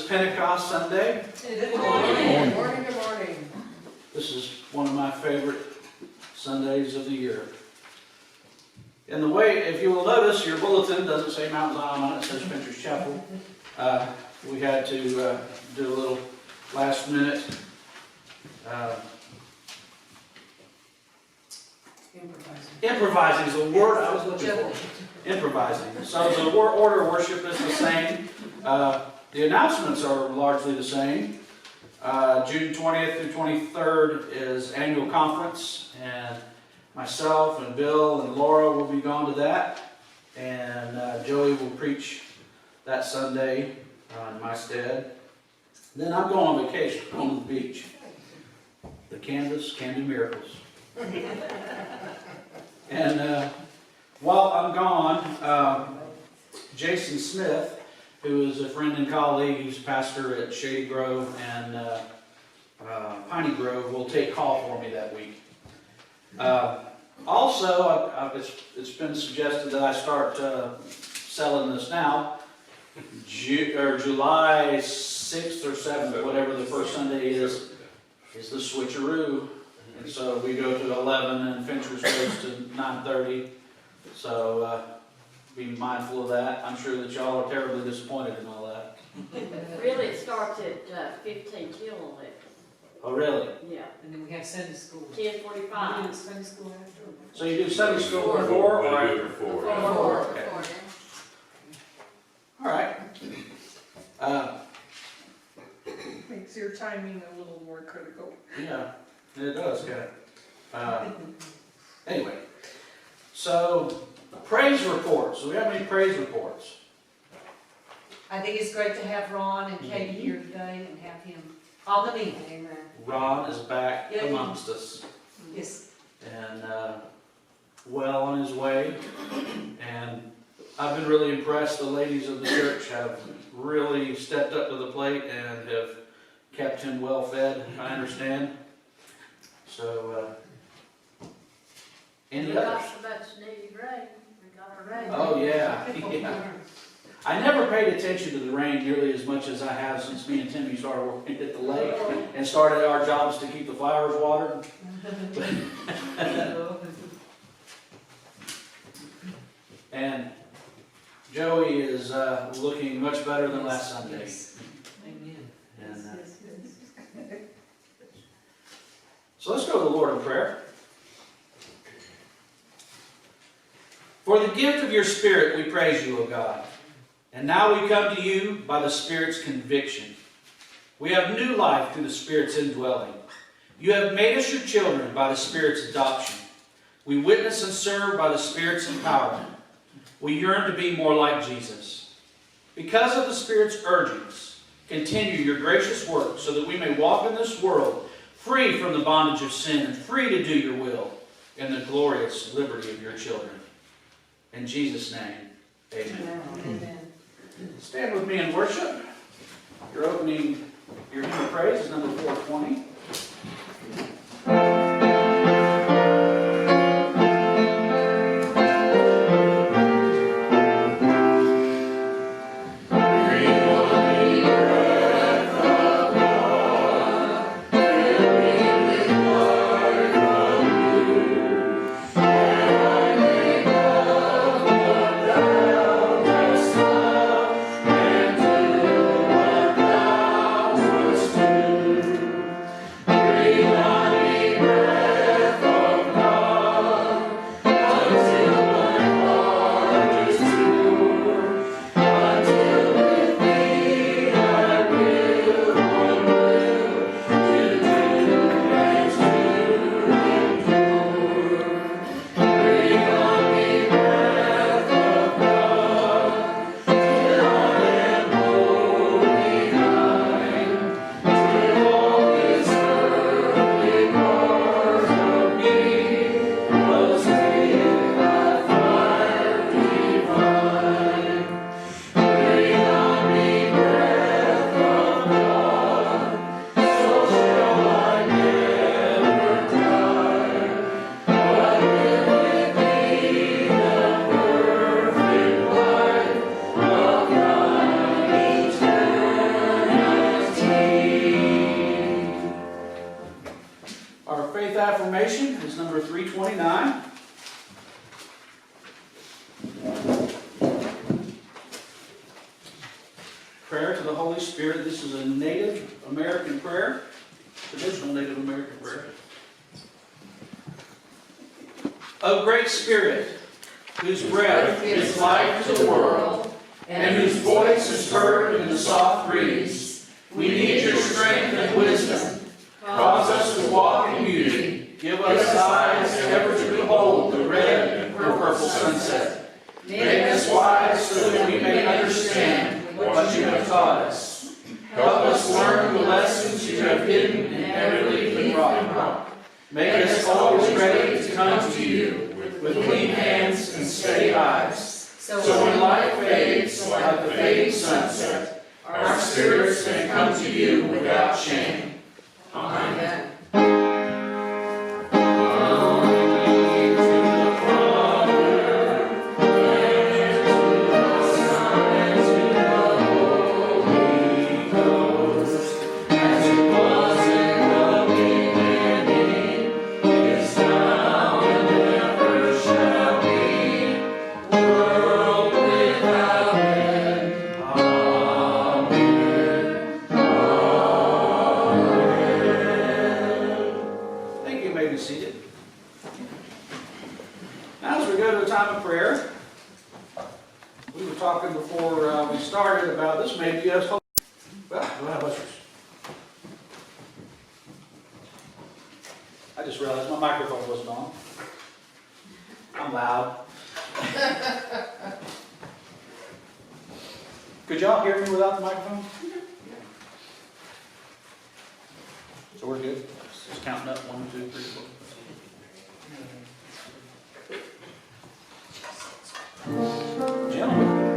Pentecost Sunday. Good morning. Good morning. Good morning. This is one of my favorite Sundays of the year. And the way, if you will notice, your bulletin doesn't say Mount Zion on it, it says Fincher's Chapel. We had to do a little last minute improvising is the word I was looking for. Improvising. So the order of worship is the same. The announcements are largely the same. June 20th through 23rd is annual conference, and myself and Bill and Laura will be gone to that, and Joey will preach that Sunday in my stead. Then I'm going on vacation, going to the beach. The canvas can do miracles. And while I'm gone, Jason Smith, who is a friend and colleague, he's pastor at Shady Grove and Piney Grove, will take call for me that week. Also, it's been suggested that I start selling this now. July 6th or 7th, whatever the first Sunday is the switcheroo. And so we go to 11 and Fincher's goes to 9:30. So be mindful of that. I'm sure that y'all are terribly disappointed in all that. Really, it starts at 15 till 11. Oh, really? Yeah. And then we have Sunday school. 10:45. We do Sunday school after. So you do Sunday school before? We'll do it before. Okay. All right. Makes your timing a little more critical. Yeah, it does, yeah. Anyway, so praise reports. Do we have any praise reports? I think it's great to have Ron and Katie here today and have him on the meeting. Amen. Ron is back amongst us. Yes. And well on his way. And I've been really impressed. The ladies of the church have really stepped up to the plate and have kept him well fed, I understand. So, any We others? got about sneaky rain. We got a rain. Oh, yeah. Yeah. I never paid attention to the rain nearly as much as I have since me and Timmy started working at the lake and started our jobs to keep the flowers watered. And Joey is looking much better than last Sunday. Yes. Amen. And, so let's go to the Lord in prayer. For the gift of your Spirit we praise you, O God. And now we come to you by the Spirit's conviction. We have new life through the Spirit's indwelling. You have made us your children by the Spirit's adoption. We witness and serve by the Spirit's empowerment. We yearn to be more like Jesus. Because of the Spirit's urgings, continue your gracious work so that we may walk in this world free from the bondage of sin and free to do your will in the glorious liberty of your children. In Jesus' name, amen. Amen. Stand with me in worship. You're opening your hymn of praise, number 420. faith affirmation is number 329. Prayer to the Holy Spirit. This is a Native American prayer, traditional Native American prayer. O great Spirit, whose breath is life to the world, and whose voice is heard in the soft breeze, we need your strength and wisdom. Cause us to walk in beauty. Give us eyes ever to behold the red and purple sunset. Make us wise so that we may understand what you have taught us. Help us learn the lessons you have hidden in every leaf and rock. Make us always ready to come to you with clean hands and steady eyes. So when life fades like the fading sunset, our spirits may come to you without shame. Amen. I just realized my microphone wasn't on. I'm loud. Could y'all hear me without the microphone? So we're good? Just counting up. 1, 2, 3, 4. Gentlemen.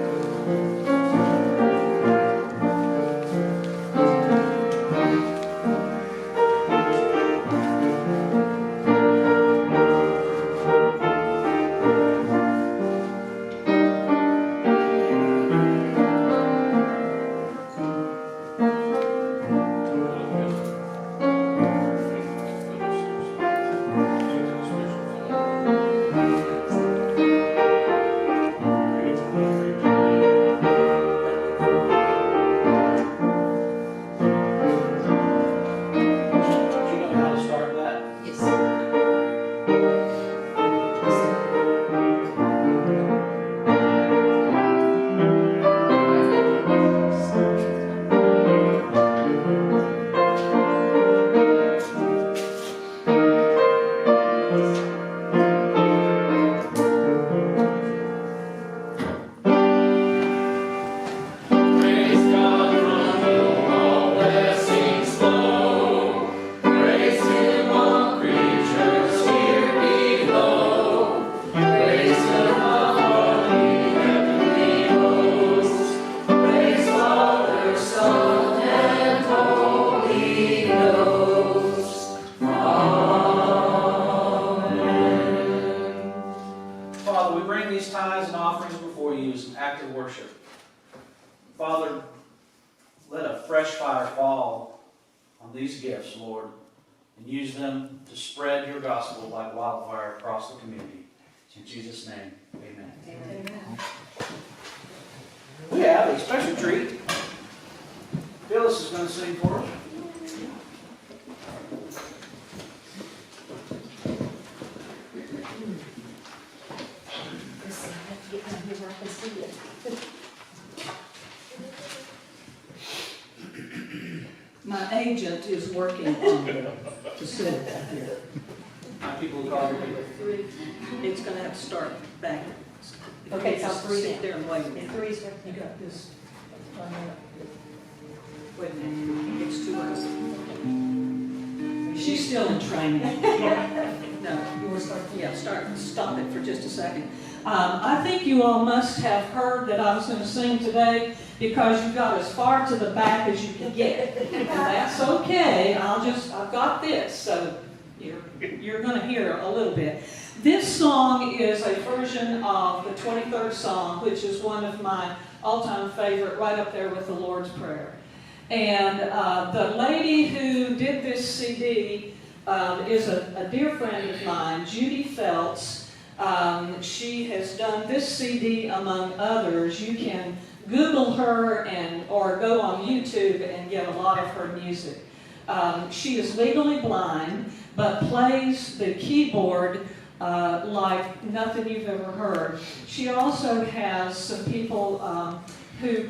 Father, let a fresh fire fall on these gifts, Lord, and use them to spread your gospel like wildfire across the community. In Jesus' name, amen. Amen. We have a special treat. Phyllis is going to sing for us. My agent is working on the set here. My people call you. It's going to have to start back. Okay, so Just three sit now. there and wait a The minute. three's right You there. got this. Wait a minute. It's too early. She's still in training. No. You want to start? Yeah, stop it for just a second. I think you all must have heard that I was going to sing today because you got as far to the back as you could get. And that's okay. I've got this, so you're going to hear a little bit. This song is a version of the 23rd Psalm, which is one of my all-time favorite, right up there with the Lord's Prayer. And the lady who did this CD is a dear friend of mine, Judy Feltz. She has done this CD among others. You can Google her or go on YouTube and get a lot of her music. She is legally blind, but plays the keyboard like nothing you've ever heard. She also has some people who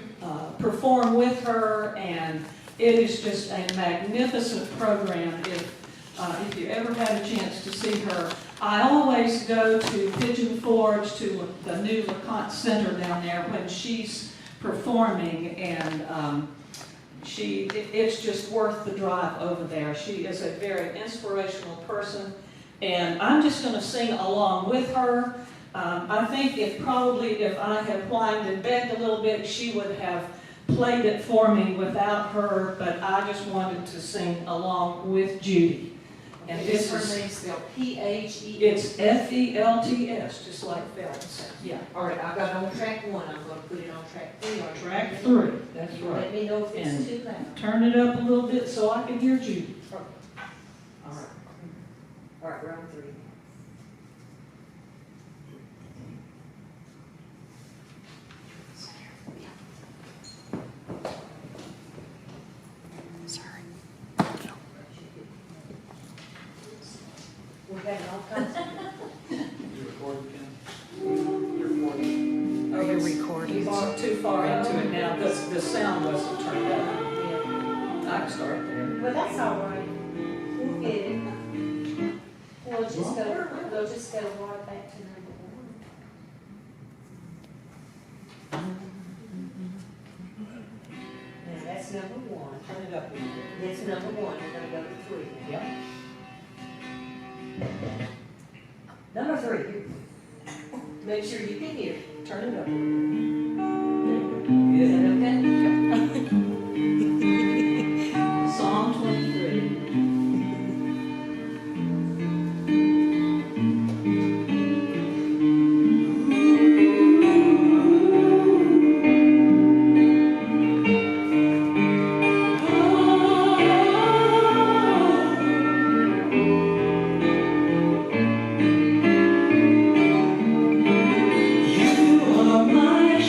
perform with her, and it is just a magnificent program. If you ever had a chance to see her, I always go to Pigeon Forge, to the new LeConte Center down there when she's performing, and it's just worth the drive over there. She is a very inspirational person, and I'm just going to sing along with her. I think if I had whined and begged a little bit, she would have played it for me without her, but I just wanted to sing along with Judy. And Is this her is, name spelled P-H-E? it's Felts, just like Felts. Yeah. All right, I got it on track 1, I'm gonna put it on track 3. Track 3, that's You right. let me know if it's And too loud. turn it up a little bit so I can hear Judy. All right. All right, round 3. We're having all kinds of. You recording, Ken? You're recording. Oh, recording. He's too far into it now because the sound wasn't turned up. I can start there. Well, that's all right. We'll get it. We'll just go right back to number 1. Now, that's number 1. Turn it up a little bit. That's number 1, we're gonna go to 3 now. Yeah. Number 3. Make sure you can hear. Turn it up. Is that okay? Psalm 23. You are my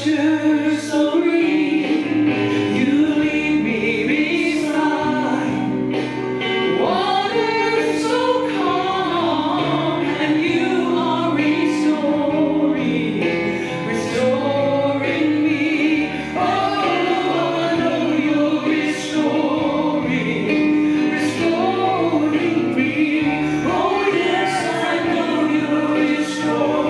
pasture so green. You lead me beside waters so calm, and you are restoring me. Oh, I know you're restoring me. Oh, yes, I know you're restoring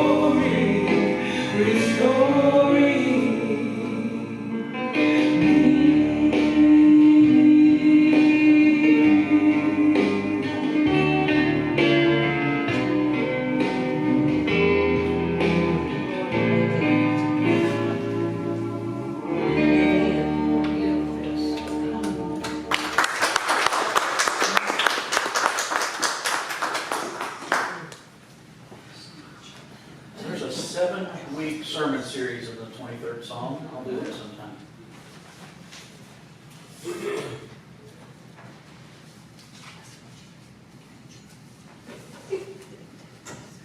There's a 7-week sermon series in the 23rd Psalm. I'll do that sometime.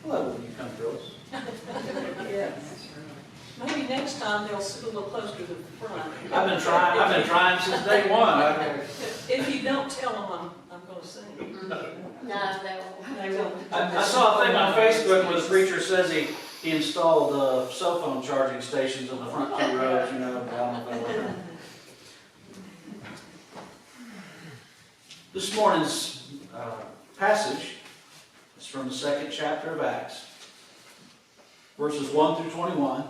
Hello, when you come to us. Yes. Maybe next time they'll sit a little closer to the front. I've been trying since day one. If you don't tell them I'm going to sing. No, They won't. I saw a thing on Facebook where the preacher says he installed cell phone charging stations in the front 2 rows, you know. But I don't know if that'll work. This morning's passage is from the 2nd chapter of Acts, verses 1 through 21.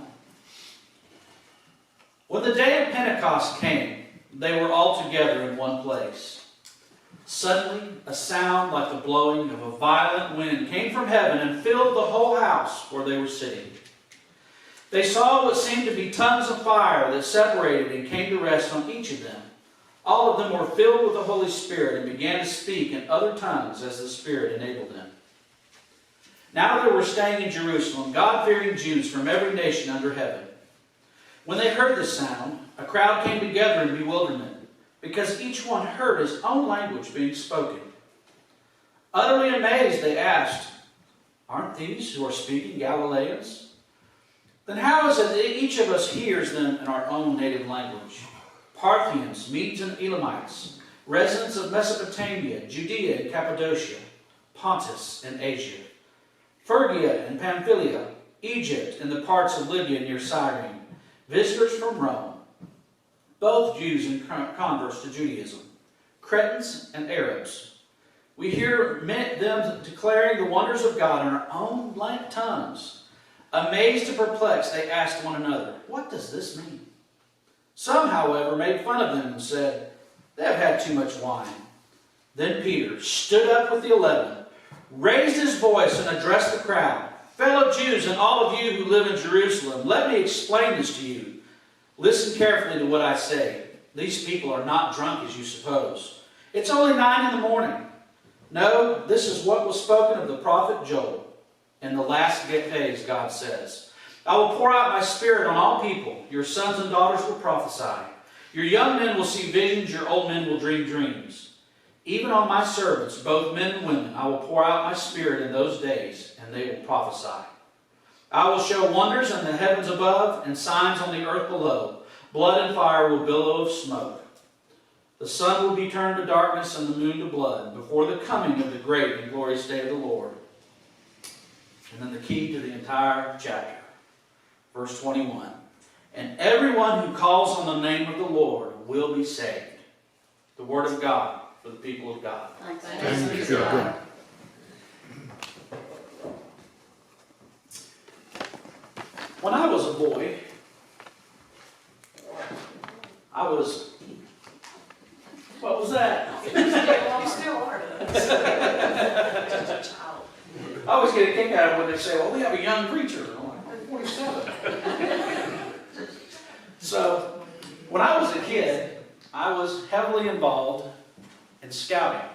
When the day of Pentecost came, they were all together in one place. Suddenly, a sound like the blowing of a violent wind came from heaven and filled the whole house where they were sitting. They saw what seemed to be tongues of fire that separated and came to rest on each of them. All of them were filled with the Holy Spirit and began to speak in other tongues as the Spirit enabled them. Now there were staying in Jerusalem God-fearing Jews from every nation under heaven. When they heard the sound, a crowd came together in bewilderment, because each one heard his own language being spoken. Utterly amazed, they asked, "Aren't these who are speaking Galileans? Then how is it that each of us hears them in our own native language? Parthians, Medes and Elamites, residents of Mesopotamia, Judea and Cappadocia, Pontus and Asia, Phrygia and Pamphylia, Egypt and the parts of Libya near Cyrene, visitors from Rome, both Jews and converts to Judaism, Cretans and Arabs. We hear them declaring the wonders of God in our own blank tongues. Amazed and perplexed, they asked one another, 'What does this mean?' Some, however, made fun of them and said, 'They have had too much wine.' Then Peter stood up with the 11, raised his voice and addressed the crowd. 'Fellow Jews and all of you who live in Jerusalem, let me explain this to you. Listen carefully to what I say. These people are not drunk as you suppose. It's only 9 in the morning. No, this is what was spoken of the prophet Joel. In the last days, God says, I will pour out my Spirit on all people. Your sons and daughters will prophesy. Your young men will see visions. Your old men will dream dreams. Even on my servants, both men and women, I will pour out my Spirit in those days, and they will prophesy. I will show wonders in the heavens above and signs on the earth below. Blood and fire will billow of smoke. The sun will be turned to darkness and the moon to blood before the coming of the great and glorious day of the Lord. And then the key to the entire chapter. Verse 21. And everyone who calls on the name of the Lord will be saved. The word of God for the people of God. Thanks be to God. When I was a boy, what was that? You still are. Just a child. I always get a kick out of when they say, well, we have a young preacher. I'm like, I'm 47. So, when I was a kid, I was heavily involved in scouting.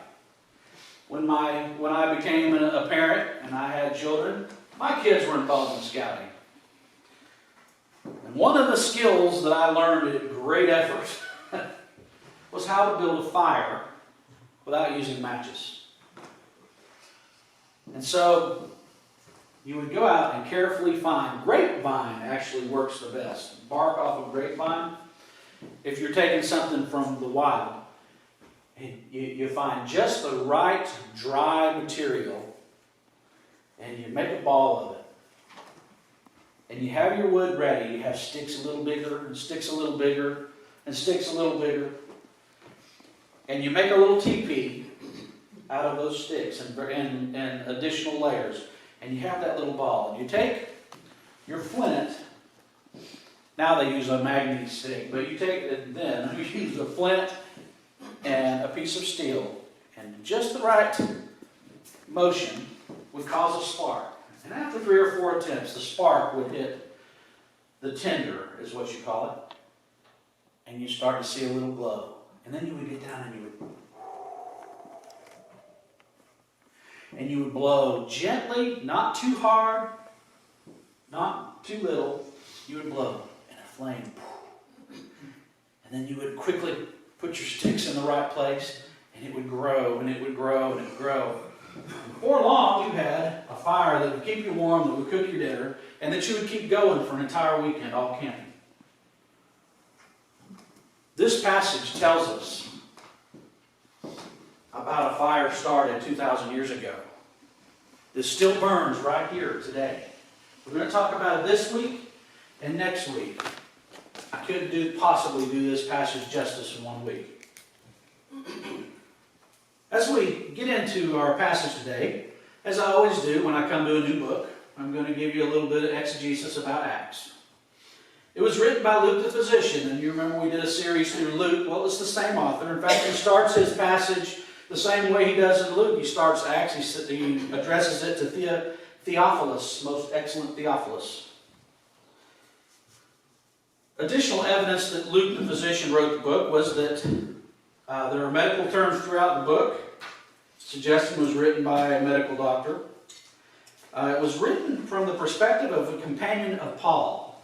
When I became a parent and I had children, my kids were involved in scouting. And one of the skills that I learned at great effort was how to build a fire without using matches. And so, you would go out and carefully find, grapevine actually works the best. Bark off of grapevine. If you're taking something from the wild, you find just the right dry material and you make a ball of it. And you have your wood ready. You have sticks a little bigger and sticks a little bigger and sticks a little bigger. And you make a little teepee out of those sticks and additional layers. And you have that little ball. And you take your flint. Now they use a magnet stick, but you take it then. You use a flint and a piece of steel. And just the right motion would cause a spark. And after 3 or 4 attempts, the spark would hit the tinder, is what you call it. And you start to see a little glow. And then you would get down and you would blow gently, not too hard, not too little. You would blow, and a flame. And then you would quickly put your sticks in the right place, and it would grow, and it would grow, and it would grow. Before long, you had a fire that would keep you warm, that would cook your dinner, and that you would keep going for an entire weekend, all camping. This passage tells us about a fire started 2,000 years ago. This still burns right here today. We're going to talk about it this week and next week. I couldn't possibly do this passage justice in 1 week. As we get into our passage today, as I always do when I come to a new book, I'm going to give you a little bit of exegesis about Acts. It was written by Luke the physician, and you remember we did a series through Luke. Well, it's the same author. In fact, he starts his passage the same way he does in Luke. He starts Acts, he addresses it to Theophilus, most excellent Theophilus. Additional evidence that Luke the physician wrote the book was that there are medical terms throughout the book, suggesting it was written by a medical doctor. It was written from the perspective of a companion of Paul.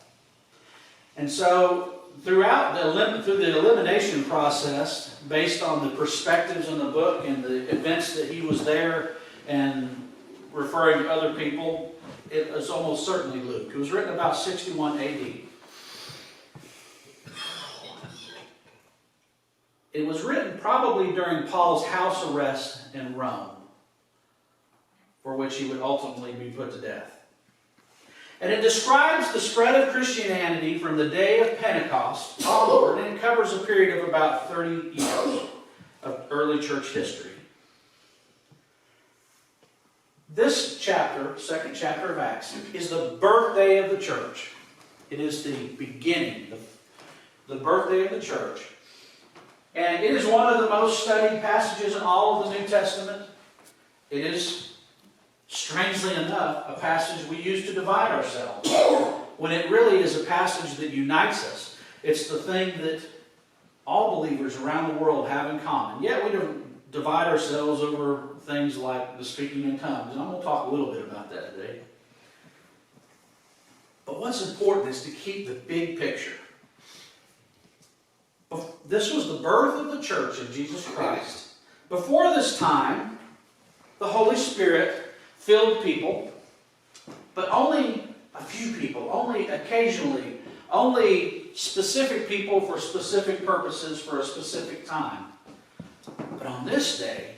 And so, through the elimination process, based on the perspectives in the book and the events that he was there and referring to other people, it was almost certainly Luke. It was written about 61 AD. It was written probably during Paul's house arrest in Rome, for which he would ultimately be put to death. And it describes the spread of Christianity from the day of Pentecost onward, and it covers a period of about 30 years of early church history. This chapter, second chapter of Acts, is the birthday of the church. It is the beginning, the birthday of the church. And it is one of the most studied passages in all of the New Testament. It is, strangely enough, a passage we use to divide ourselves, when it really is a passage that unites us. It's the thing that all believers around the world have in common. Yet we don't divide ourselves over things like the speaking in tongues, and I'm going to talk a little bit about that today. But what's important is to keep the big picture. This was the birth of the church of Jesus Christ. Before this time, the Holy Spirit filled people, but only a few people, only occasionally, only specific people for specific purposes for a specific time. But on this day,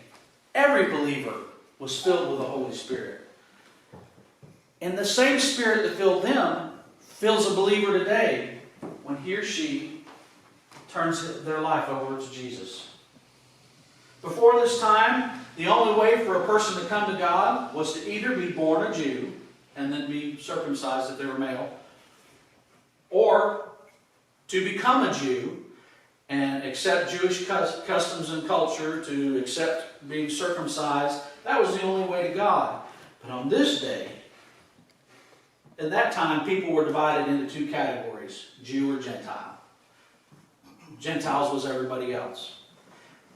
every believer was filled with the Holy Spirit. And the same Spirit that filled them fills a believer today when he or she turns their life over to Jesus. Before this time, the only way for a person to come to God was to either be born a Jew and then be circumcised if they were male, or to become a Jew and accept Jewish customs and culture, to accept being circumcised. That was the only way to God. But on this day, at that time, people were divided into two categories, Jew or Gentile. Gentiles was everybody else.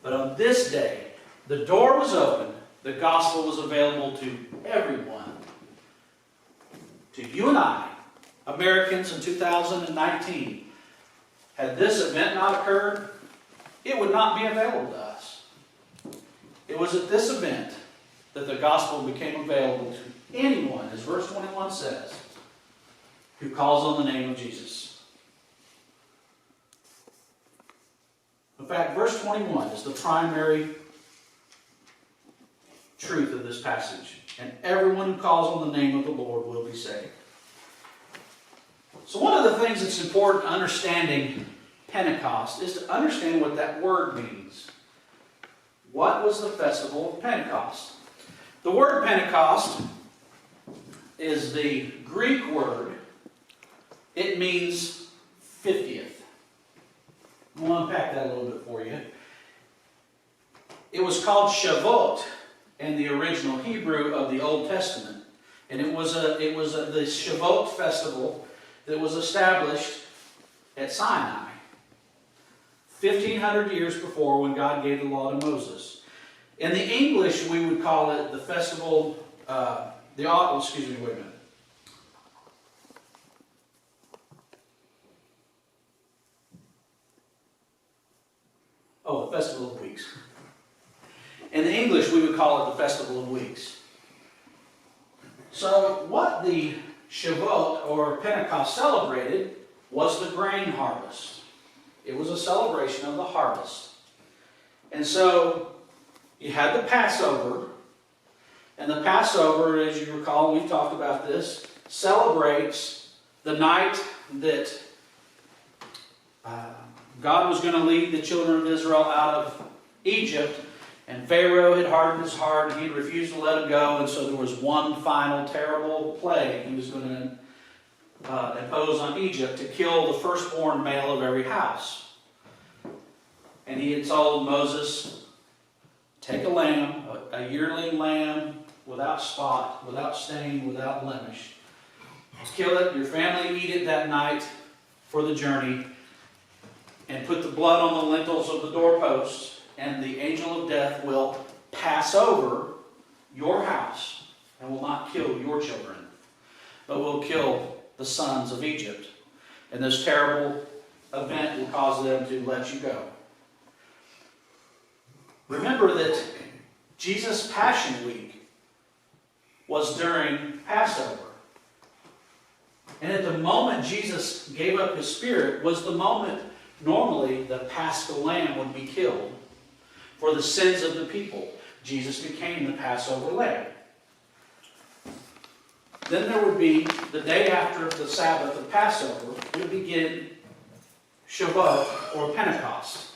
But on this day, the door was open, the gospel was available to everyone. To you and I, Americans in 2019. Had this event not occurred, it would not be available to us. It was at this event that the gospel became available Anyone, as verse 21 says, who calls on the name of Jesus. In fact, verse 21 is the primary truth of this passage. And everyone who calls on the name of the Lord will be saved. So one of the things that's important in understanding Pentecost is to understand what that word means. What was the festival of Pentecost? The word Pentecost is the Greek word. It means 50th. I'm going to unpack that a little bit for you. It was called Shavuot in the original Hebrew of the Old Testament. And it was the Shavuot festival that was established at Sinai 1,500 years before, when God gave the law to Moses. In the English, we would call it the festival, excuse me, wait a minute. Oh, the Festival of Weeks. In the English, we would call it the Festival of Weeks. So what the Shavuot or Pentecost celebrated was the grain harvest. It was a celebration of the harvest. And so you had the Passover, and the Passover, as you recall, we've talked about this, celebrates the night that God was going to lead the children of Israel out of Egypt, and Pharaoh had hardened his heart, and he refused to let him go, and so there was one final terrible plague he was going to impose on Egypt to kill the firstborn male of every house. And he had told Moses, take a lamb, a yearling lamb, without spot, without stain, without blemish. Kill it, your family eat it that night for the journey, and put the blood on the lintels of the doorposts, and the angel of death will pass over your house and will not kill your children, but will kill the sons of Egypt. And this terrible event will cause them to let you go. Remember that Jesus' Passion Week was during Passover. And at the moment Jesus gave up his spirit was the moment normally the Paschal lamb would be killed for the sins of the people. Jesus became the Passover lamb. Then there would be, the day after the Sabbath of Passover, would begin Shavuot or Pentecost.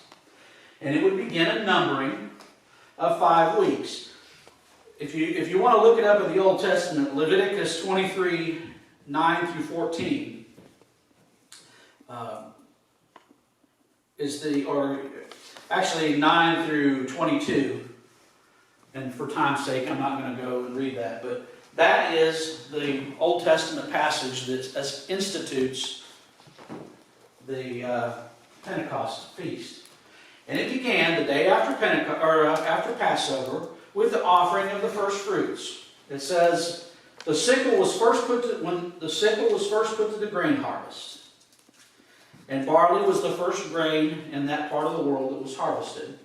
And it would begin a numbering of 5 weeks. If you want to look it up in the Old Testament, Leviticus 23, 9 through 14, actually 9 through 22. And for time's sake, I'm not going to go and read that, but that is the Old Testament passage that institutes the Pentecost feast. And it began the day after after Passover with the offering of the first fruits. It says the sickle was first put to, when the sickle was first put to the grain harvest, and barley was the first grain in that part of the world that was harvested.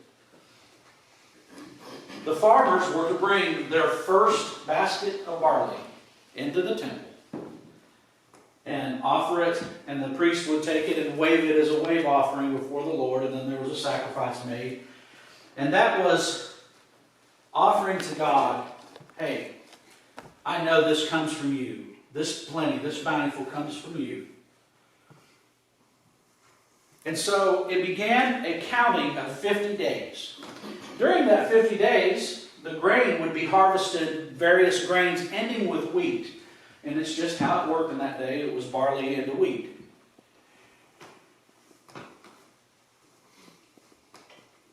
The farmers were to bring their first basket of barley into the temple and offer it, and the priest would take it and wave it as a wave offering before the Lord, and then there was a sacrifice made. And that was offering to God, hey, I know this comes from you. This plenty, this bountiful comes from you. And so it began a counting of 50 days. During that 50 days, the grain would be harvested, various grains ending with wheat. And it's just how it worked in that day. It was barley and wheat.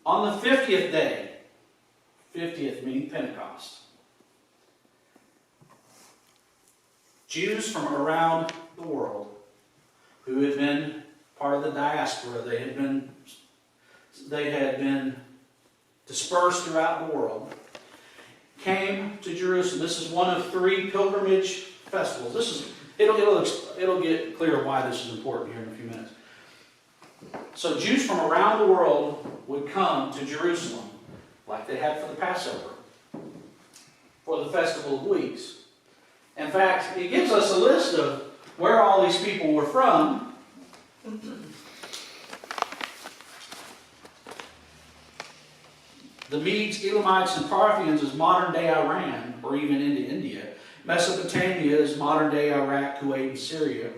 On the 50th day, 50th meaning Pentecost, Jews from around the world who had been part of the diaspora, they had been dispersed throughout the world, came to Jerusalem. This is one of 3 pilgrimage festivals. It'll get clear why this is important here in a few minutes. So Jews from around the world would come to Jerusalem, like they had for the Passover, for the Festival of Weeks. In fact, it gives us a list of where all these people were from. The Medes, Elamites, and Parthians is modern-day Iran, or even into India. Mesopotamia is modern-day Iraq, Kuwait, and Syria.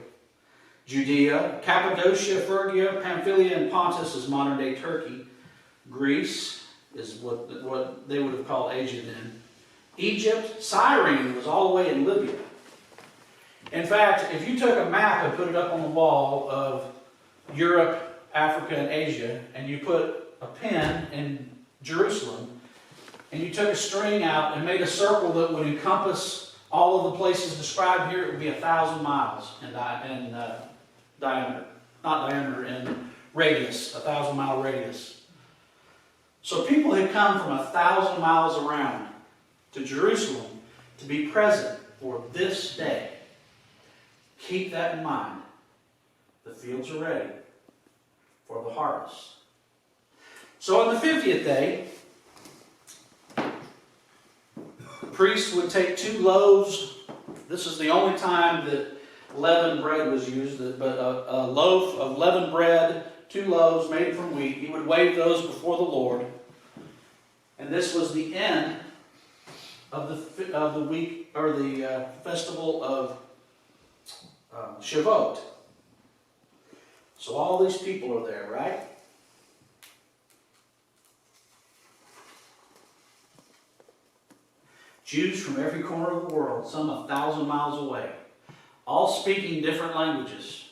Judea, Cappadocia, Phrygia, Pamphylia, and Pontus is modern-day Turkey. Greece is what they would have called Asia then. Egypt, Cyrene was all the way in Libya. In fact, if you took a map and put it up on the wall of Europe, Africa, and Asia, and you put a pin in Jerusalem, and you took a string out and made a circle that would encompass all of the places described here, it would be 1,000 miles in diameter. Not diameter, in radius, 1,000-mile radius. So people had come from 1,000 miles around to Jerusalem to be present for this day. Keep that in mind. The fields are ready for the harvest. So on the 50th day, the priest would take 2 loaves. This is the only time that leavened bread was used, but a loaf of leavened bread, 2 loaves made from wheat. He would wave those before the Lord. And this was the end of the week, or the festival of Shavuot. So all these people are there, right? Jews from every corner of the world, some 1,000 miles away, all speaking different languages.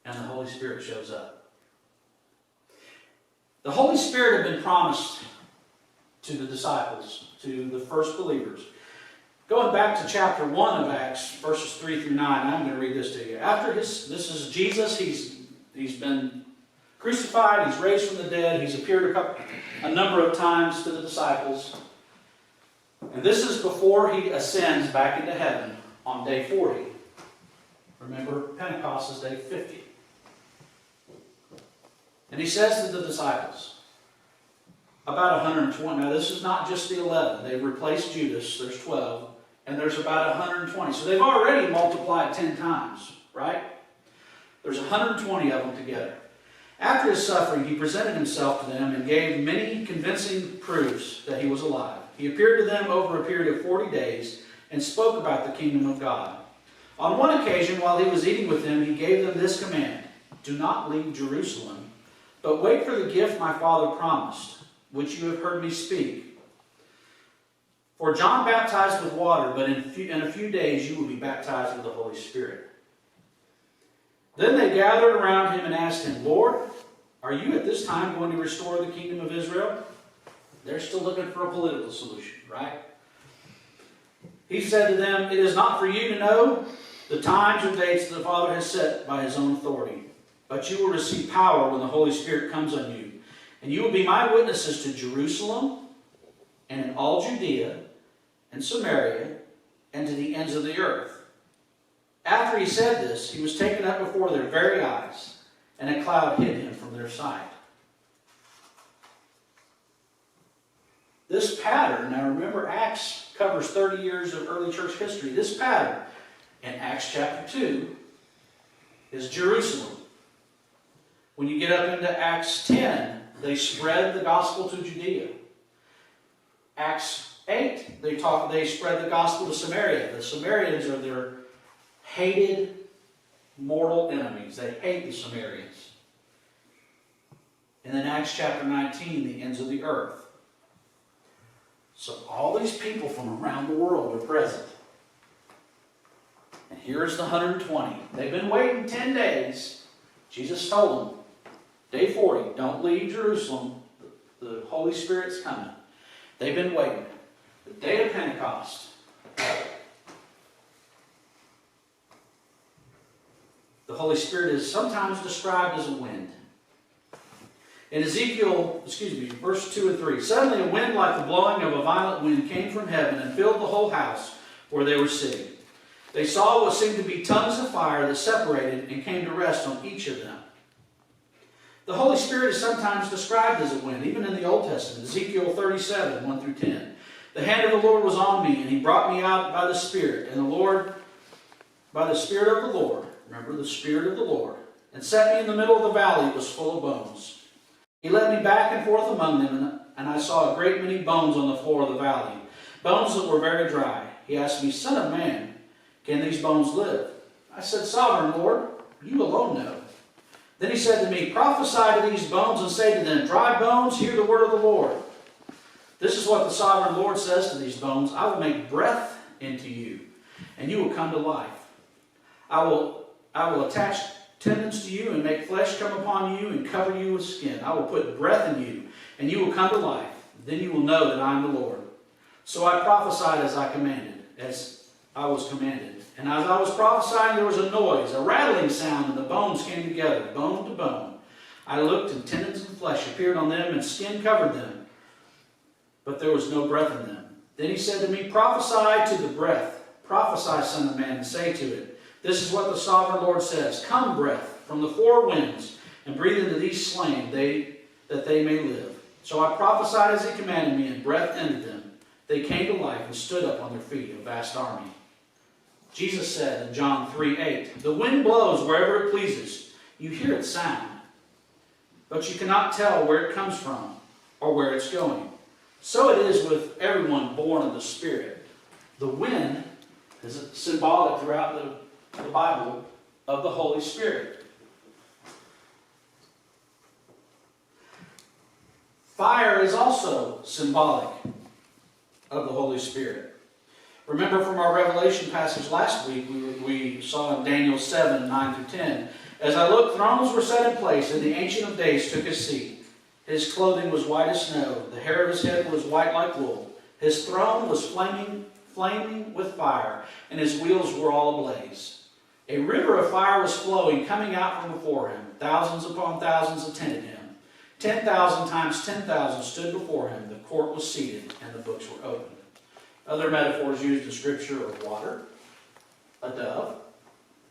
And the Holy Spirit shows up. The Holy Spirit had been promised to the disciples, to the first believers. Going back to chapter 1 of Acts, verses 3 through 9, I'm going to read this to you. This is Jesus. He's been crucified. He's raised from the dead. He's appeared a number of times to the disciples. And this is before he ascends back into heaven on day 40. Remember, Pentecost is day 50. And he says to the disciples, about 120. Now, this is not just the 11. They've replaced Judas. There's 12. And there's about 120. So they've already multiplied 10 times, right? There's 120 of them together. After his suffering, he presented himself to them and gave many convincing proofs that he was alive. He appeared to them over a period of 40 days and spoke about the kingdom of God. On one occasion, while he was eating with them, he gave them this command: do not leave Jerusalem, but wait for the gift my Father promised, which you have heard me speak. For John baptized with water, but in a few days you will be baptized with the Holy Spirit. Then they gathered around him and asked him, Lord, are you at this time going to restore the kingdom of Israel? They're still looking for a political solution, right? He said to them, it is not for you to know the times or dates that the Father has set by his own authority, but you will receive power when the Holy Spirit comes on you. And you will be my witnesses to Jerusalem and in all Judea and Samaria and to the ends of the earth. After he said this, he was taken up before their very eyes, and a cloud hid him from their sight. This pattern, now remember Acts covers 30 years of early church history. This pattern in Acts chapter 2 is Jerusalem. When you get up into Acts 10, they spread the gospel to Judea. Acts 8, they spread the gospel to Samaria. The Samaritans are their hated mortal enemies. They hate the Samaritans. And then Acts chapter 19, the ends of the earth. So all these people from around the world are present. And here's the 120. They've been waiting 10 days. Jesus told them, day 40, don't leave Jerusalem. The Holy Spirit's coming. They've been waiting. The day of Pentecost. The Holy Spirit is sometimes described as a wind. In Ezekiel, verse 2 and 3, suddenly a wind like the blowing of a violent wind came from heaven and filled the whole house where they were sitting. They saw what seemed to be tongues of fire that separated and came to rest on each of them. The Holy Spirit is sometimes described as a wind, even in the Old Testament. Ezekiel 37, 1 through 10. The hand of the Lord was on me, and he brought me out by the Spirit, by the Spirit of the Lord, remember the Spirit of the Lord, and set me in the middle of the valley. It was full of bones. He led me back and forth among them, and I saw a great many bones on the floor of the valley, bones that were very dry. He asked me, Son of man, can these bones live? I said, Sovereign Lord, you alone know. Then he said to me, Prophesy to these bones and say to them, Dry bones, hear the word of the Lord. This is what the Sovereign Lord says to these bones. I will make breath into you, and you will come to life. I will attach tendons to you and make flesh come upon you and cover you with skin. I will put breath in you, and you will come to life. Then you will know that I am the Lord. So I prophesied as I was commanded. And as I was prophesying, there was a noise, a rattling sound, and the bones came together, bone to bone. I looked, and tendons and flesh appeared on them, and skin covered them. But there was no breath in them. Then he said to me, Prophesy to the breath. Prophesy, Son of man, and say to it, This is what the Sovereign Lord says. Come, breath, from the four winds, and breathe into these slain, that they may live. So I prophesied as he commanded me, and breath entered them. They came to life and stood up on their feet, a vast army. Jesus said in John 3:8, The wind blows wherever it pleases. You hear its sound, but you cannot tell where it comes from or where it's going. So it is with everyone born of the Spirit. The wind is symbolic throughout the Bible of the Holy Spirit. Fire is also symbolic of the Holy Spirit. Remember from our Revelation passage last week, we saw in Daniel 7, 9 through 10, As I looked, thrones were set in place, and the Ancient of Days took his seat. His clothing was white as snow. The hair of his head was white like wool. His throne was flaming with fire, and his wheels were all ablaze. A river of fire was flowing, coming out from before him. Thousands upon thousands attended him. 10,000 times 10,000 stood before him. The court was seated, and the books were opened. Other metaphors used in Scripture are water, a dove,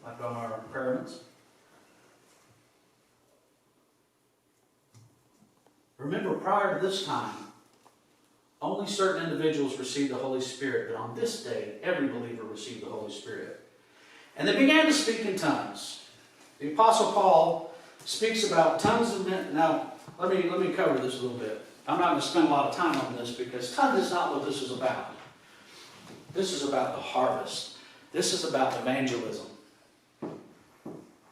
like on our pyramids. Remember, prior to this time, only certain individuals received the Holy Spirit, but on this day, every believer received the Holy Spirit. And they began to speak in tongues. The Apostle Paul speaks about tongues of men. Now, let me cover this a little bit. I'm not going to spend a lot of time on this because tongues is not what this is about. This is about the harvest. This is about evangelism.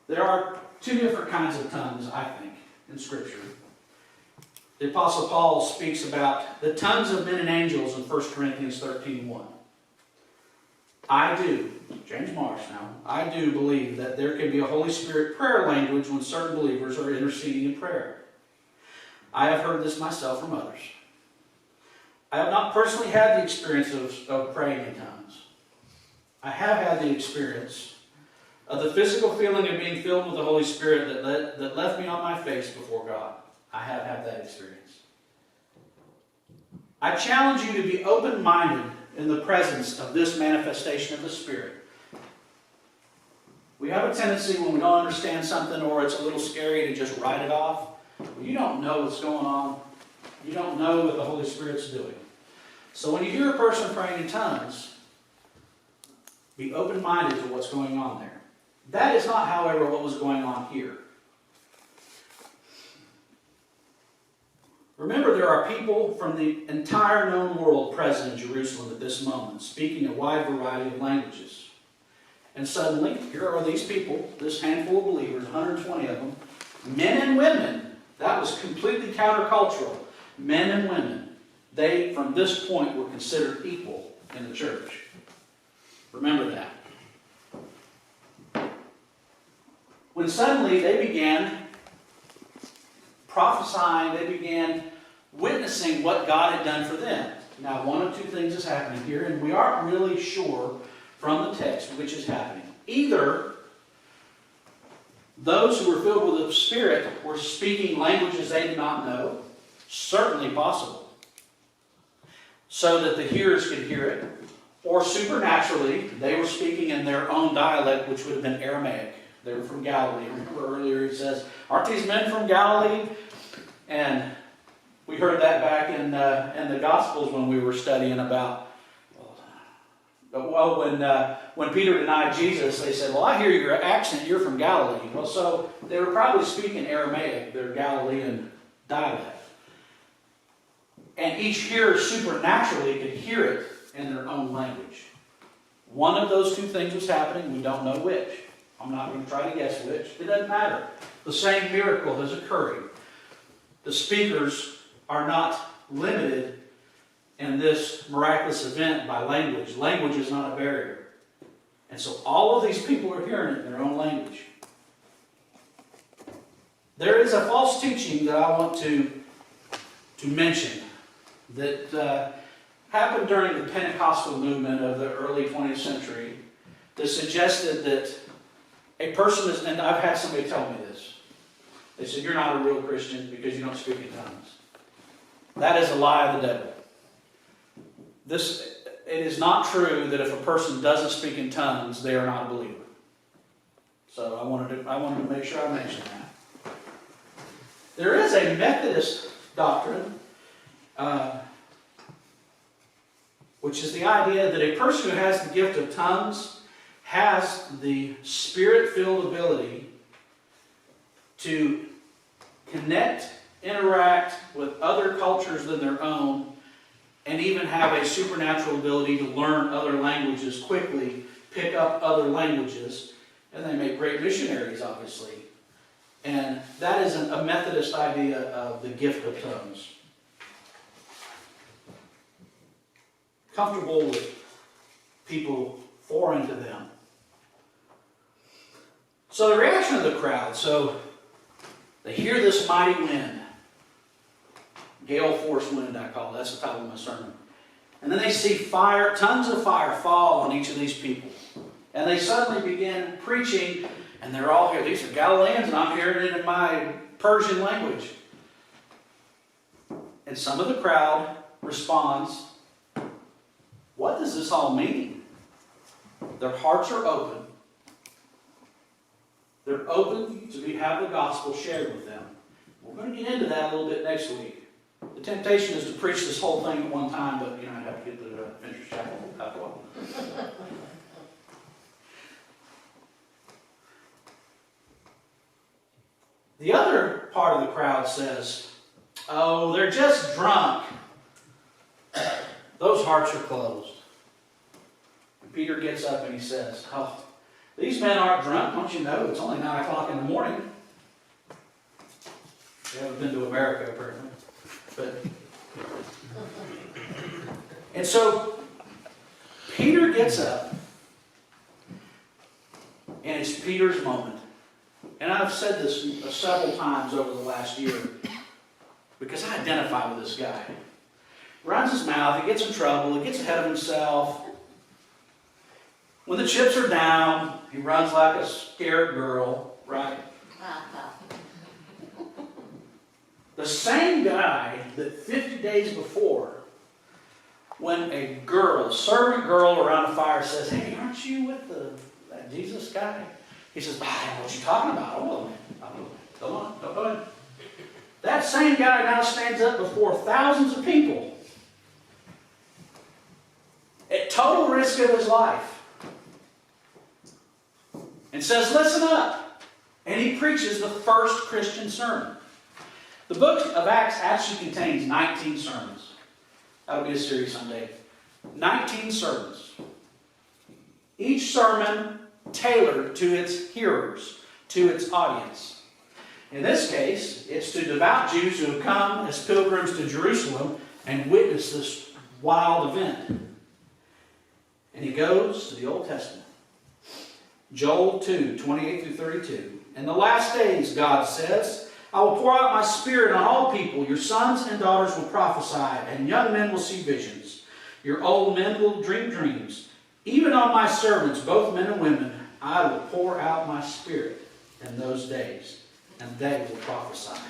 There are two different kinds of tongues, I think, in Scripture. The Apostle Paul speaks about the tongues of men and angels in 1 Corinthians 13:1. I do, James Marsh now, I do believe that there can be a Holy Spirit prayer language when certain believers are interceding in prayer. I have heard this myself from others. I have not personally had the experience of praying in tongues. I have had the experience of the physical feeling of being filled with the Holy Spirit that left me on my face before God. I have had that experience. I challenge you to be open-minded in the presence of this manifestation of the Spirit. We have a tendency when we don't understand something or it's a little scary to just write it off. You don't know what's going on. You don't know what the Holy Spirit's doing. So when you hear a person praying in tongues, be open-minded to what's going on there. That is not, however, what was going on here. Remember, there are people from the entire known world present in Jerusalem at this moment, speaking a wide variety of languages. And suddenly, here are these people, this handful of believers, 120 of them, men and women. That was completely countercultural. Men and women. They, from this point, were considered equal in the church. Remember that. When suddenly they began prophesying, they began witnessing what God had done for them. Now, one of two things is happening here, and we aren't really sure from the text which is happening. Either those who were filled with the Spirit were speaking languages they did not know, certainly possible, so that the hearers could hear it, or supernaturally, they were speaking in their own dialect, which would have been Aramaic. They were from Galilee. Remember earlier he says, aren't these men from Galilee? And We heard that back in the Gospels when we were studying about, when Peter denied Jesus, they said, well, I hear your accent, you're from Galilee. Well, so they were probably speaking Aramaic, their Galilean dialect. And each hearer supernaturally could hear it in their own language. One of those two things was happening, we don't know which. I'm not going to try to guess which. It doesn't matter. The same miracle is occurring. The speakers are not limited in this miraculous event by language. Language is not a barrier. And so all of these people are hearing it in their own language. There is a false teaching that I want to mention that happened during the Pentecostal movement of the early 20th century that suggested that a person is, and I've had somebody tell me this, they said, you're not a real Christian because you don't speak in tongues. That is a lie of the devil. It is not true that if a person doesn't speak in tongues, they are not a believer. So I wanted to make sure I mentioned that. There is a Methodist doctrine, which is the idea that a person who has the gift of tongues has the Spirit-filled ability to connect, interact with other cultures than their own, and even have a supernatural ability to learn other languages quickly, pick up other languages, and they make great missionaries, obviously. And that is a Methodist idea of the gift of tongues. Comfortable with people foreign to them. So the reaction of the crowd, so they hear this mighty wind. Gale force wind, I call it. That's the title of my sermon. And then they see fire, tons of fire fall on each of these people. And they suddenly begin preaching, and they're all here. These are Galileans, and I'm hearing it in my Persian language. And some of the crowd responds, what does this all mean? Their hearts are open. They're open to have the gospel shared with them. We're going to get into that a little bit next week. The temptation is to preach this whole thing at one time, but I'd have to get to the Fincher's Chapel after a while. The other part of the crowd says, oh, they're just drunk. Those hearts are closed. And Peter gets up and he says, oh, these men aren't drunk. Don't you know it's only 9 o'clock in the morning? They haven't been to America, apparently. And so Peter gets up, and it's Peter's moment. And I've said this several times over the last year because I identify with this guy. Runs his mouth, he gets in trouble, he gets ahead of himself. When the chips are down, he runs like a scared girl, right? The same guy that 50 days before, when a servant girl around a fire says, hey, aren't you with that Jesus guy? He says, I don't know what you're talking about. Don't go in. That same guy now stands up before thousands of people at total risk of his life and says, listen up. And he preaches the first Christian sermon. The book of Acts actually contains 19 sermons. That'll be a series someday. 19 sermons. Each sermon tailored to its hearers, to its audience. In this case, it's to devout Jews who have come as pilgrims to Jerusalem and witness this wild event. And he goes to the Old Testament. Joel 2, 28 through 32. In the last days, God says, I will pour out my Spirit on all people. Your sons and daughters will prophesy, and young men will see visions. Your old men will dream dreams. Even on my servants, both men and women, I will pour out my Spirit in those days, and they will prophesy.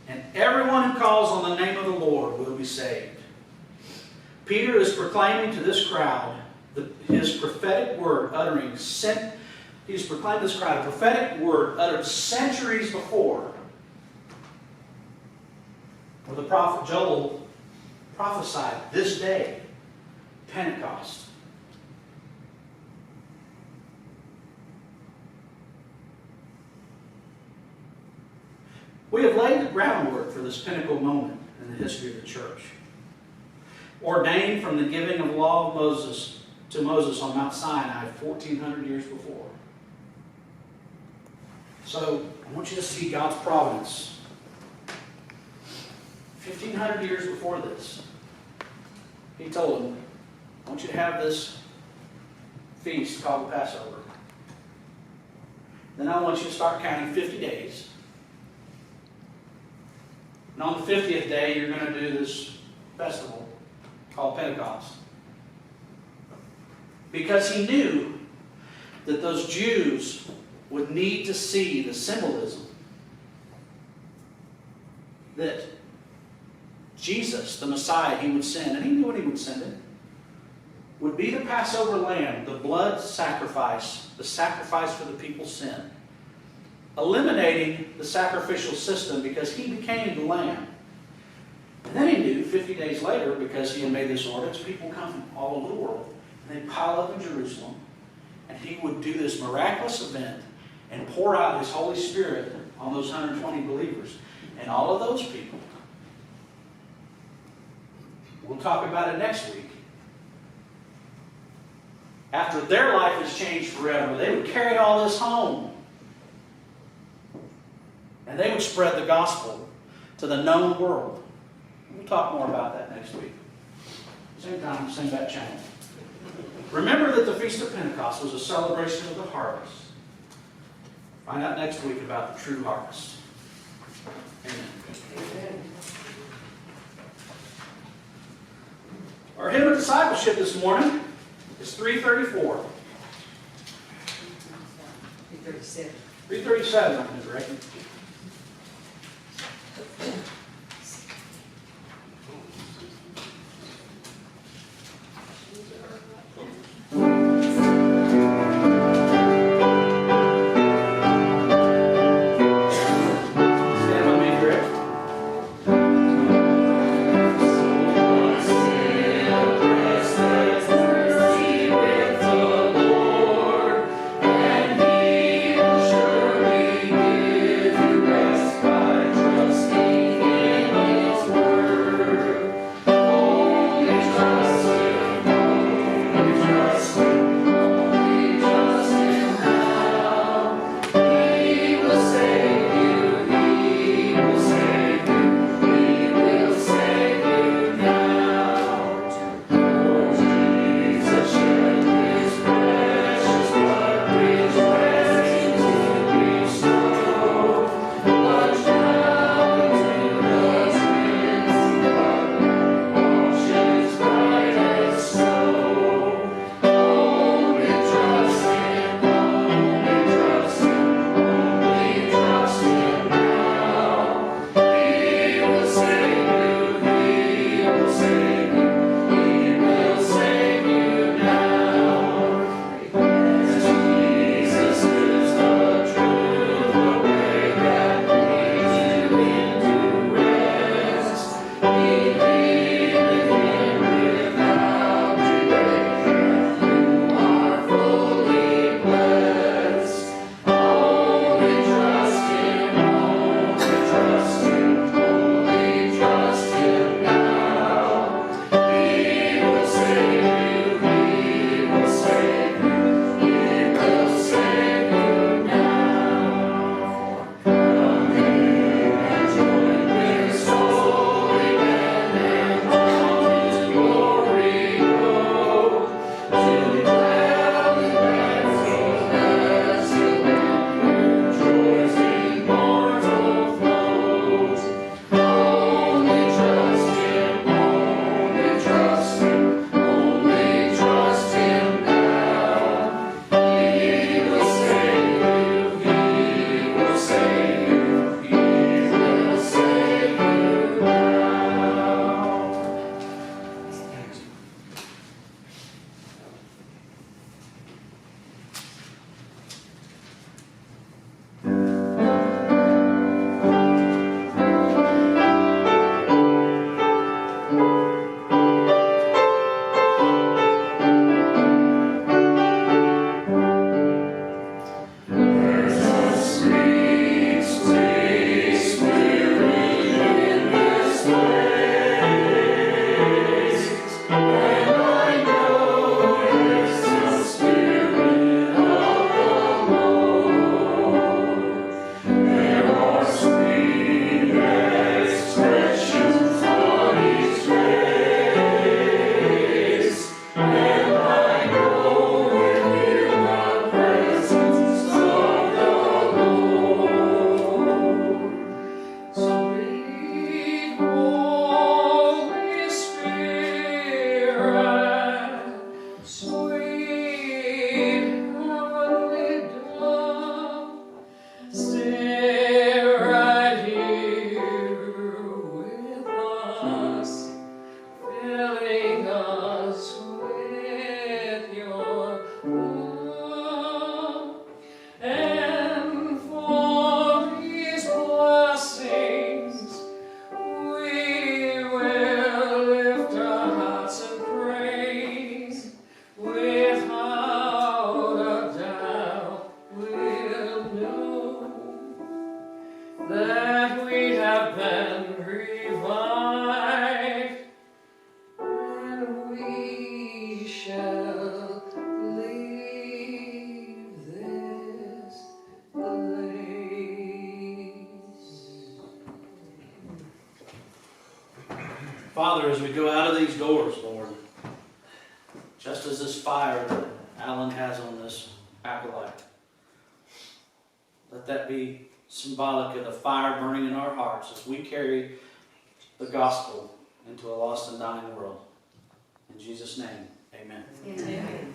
And everyone who calls on the name of the Lord will be saved. Peter is proclaiming to this crowd his prophetic word he's proclaimed this crowd a prophetic word uttered centuries before where the prophet Joel prophesied this day, Pentecost. We have laid the groundwork for this pinnacle moment in the history of the church. Ordained from the giving of the law of Moses to Moses on Mount Sinai 1,400 years before. So, I want you to see God's providence. 1,500 years before this, He told them, I want you to have this feast called the Passover. Then I want you to start counting 50 days. And on the 50th day, you're going to do this festival called Pentecost. Because He knew that those Jews would need to see the symbolism that Jesus, the Messiah He would send, and He knew when He would send it, would be the Passover lamb, the blood sacrifice, the sacrifice for the people's sin. Eliminating the sacrificial system because He became the lamb. And then He knew 50 days later, because He had made this ordinance, people come from all over the world, and they pile up in Jerusalem, and He would do this miraculous event and pour out His Holy Spirit on those 120 believers. And all of those people, we'll talk about it next week, after their life has changed forever, they would carry all this home. And they would spread the gospel to the known world. We'll talk more about that next week. Same time, same back channel. Remember that the Feast of Pentecost was a celebration of the harvest. Find out next week about the true harvest. Amen. Our hymn of discipleship this morning is 334. 337. 337, I think, right? You that we have been revived, and we shall leave this place. Father, as we go out of these doors, Lord, just as this fire that Alan has on this acolyte, let that be symbolic of the fire burning in our hearts as we carry the gospel into a lost and dying world. In Jesus' name, amen. Amen.